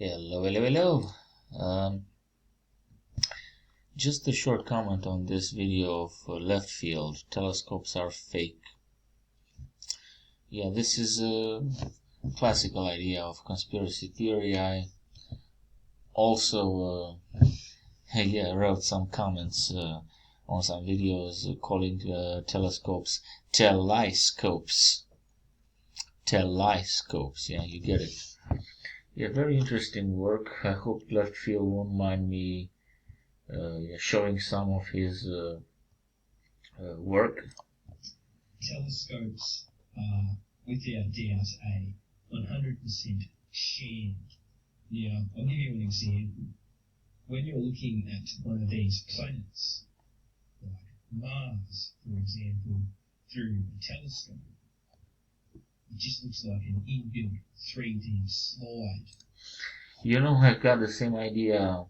Hello, hello, hello. Um, just a short comment on this video of left field. Telescopes are fake. Yeah, this is a classical idea of conspiracy theory. I also wrote some comments on some videos calling telescopes TelI scopes. Yeah, you get it. Yeah, very interesting work. I hope left field won't mind me showing some of his work. Telescopes are without doubt a 100% sham. Now, I'll give you an example. When you're looking at one of these planets, like Mars, for example, through a telescope, it just looks like an inbuilt 3D slide. You know, I got the same idea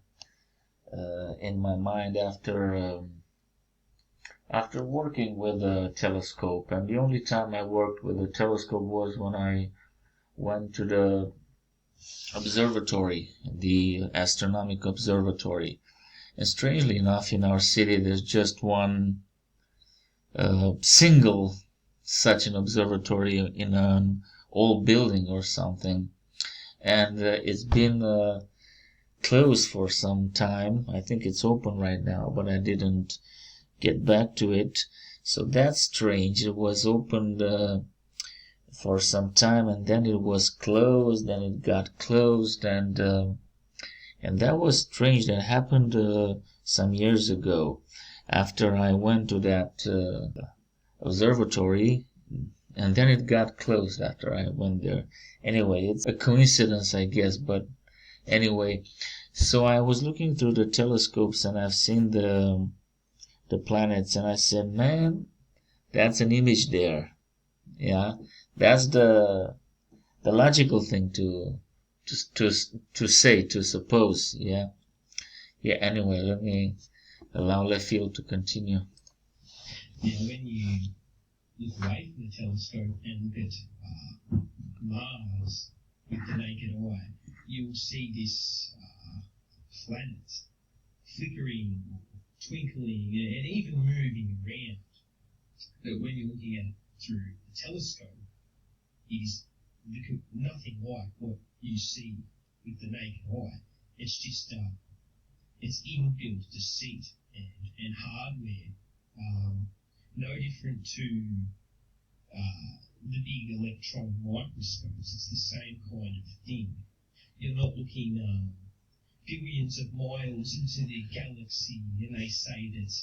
in my mind after working with a telescope, and the only time I worked with a telescope was when I went to the observatory, the astronomical observatory. And strangely enough, in our city, there's just one single such an observatory in an old building or something, and it's been closed for some time. I think it's open right now, but I didn't get back to it. So that's strange. It was opened for some time, and then it was closed, and it got closed, and that was strange. That happened some years ago after I went to that observatory, and then it got closed after I went there. Anyway, it's a coincidence, I guess, but anyway, so I was looking through the telescopes, and I've seen the planets, and I said, man, that's an image there. Yeah, that's the logical thing to say, to suppose. Yeah. Anyway, let me allow left field to continue. Now, when you look away from the telescope and look at Mars with the naked eye, you'll see this planet flickering, twinkling, and even moving around. But when you're looking at it through a telescope, it is nothing like what you see with the naked eye. It's just it's inbuilt deceit and hardware, no different to the big electron microscopes. It's the same kind of thing. You're not looking billions of miles into the galaxy, and they say that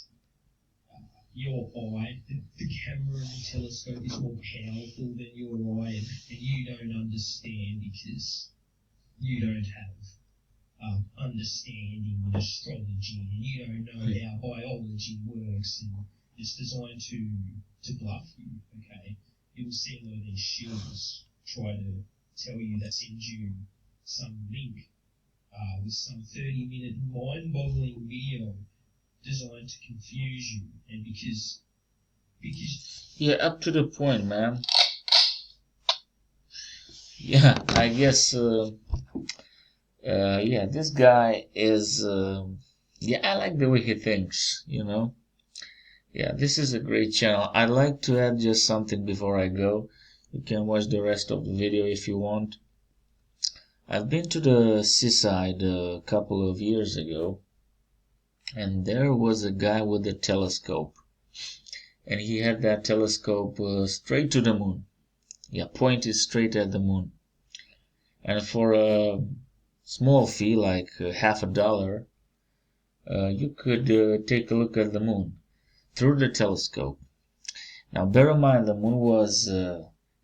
your eye, the camera and the telescope is more powerful than your eye, and you don't understand because you don't have understanding in astrology, and you don't know how biology works, and it's designed to bluff you, okay? You'll see a lot of these shills try to tell you, that send you some link with some 30-minute mind-boggling video designed to confuse you, and because yeah, up to the point, man. Yeah, I guess yeah, this guy is yeah, I like the way he thinks, you know. Yeah, this is a great channel. I'd like to add just something before I go. You can watch the rest of the video if you want. I've been to the seaside a couple of years ago, and there was a guy with a telescope, and he had that telescope straight to the moon. Yeah, pointed straight at the moon. And for a small fee, like $50, you could take a look at the moon through the telescope. Now, bear in mind, the moon was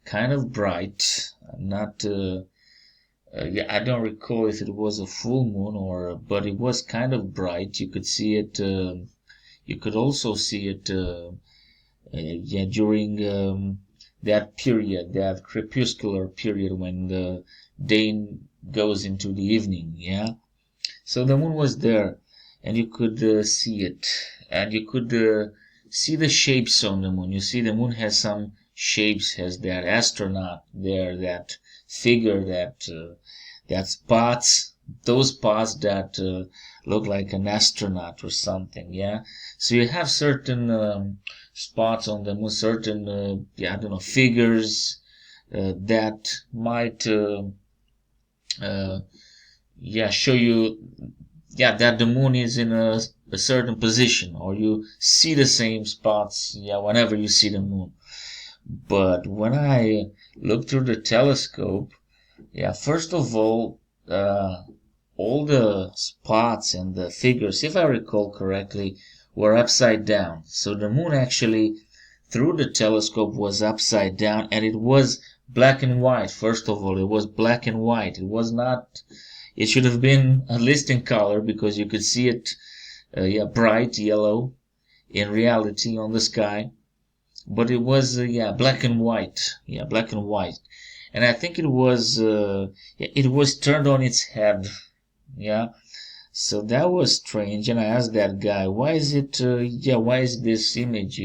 kind of bright. Not, yeah, I don't recall if it was a full moon but it was kind of bright. You could see it. You could also see it, yeah, during that period, that crepuscular period when the day goes into the evening. Yeah, so the moon was there, and you could see it, and you could see the shapes on the moon. You see, the moon has some shapes, has that astronaut there, that figure, that spots those spots that look like an astronaut or something. Yeah, so you have certain spots on the moon, certain I don't know, figures that might uh, show you that the moon is in a certain position, or you see the same spots whenever you see the moon. But when I look through the telescope, first of all the spots and the figures, if I recall correctly, were upside down. So the moon actually, through the telescope, was upside down, and it was black and white. First of all, it was black and white. It was not, it should have been at least in color, because you could see it, bright yellow in reality on the sky. But it was, black and white. Yeah, black and white. And I think it was turned on its head. Yeah. So that was strange, and I asked that guy, why is this image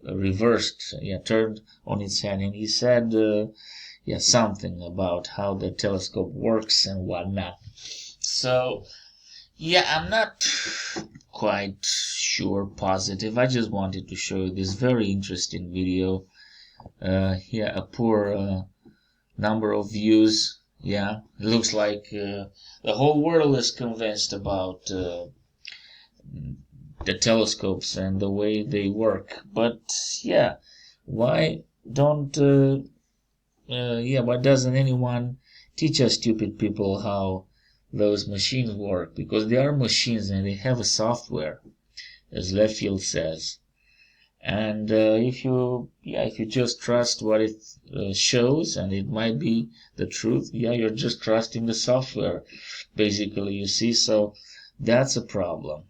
reversed, turned on its head? And he said, something about how the telescope works and whatnot. So, I'm not quite sure, positive. I just wanted to show you this very interesting video. A poor number of views. Yeah, it looks like the whole world is convinced about the telescopes and the way they work. But why don't why doesn't anyone teach us stupid people how those machines work? Because they are machines and they have a software, as Leffield says. And if you just trust what it shows, and it might be the truth, you're just trusting the software, basically, you see. So that's a problem.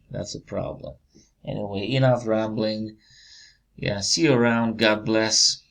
Anyway, enough rambling. See you around. God bless.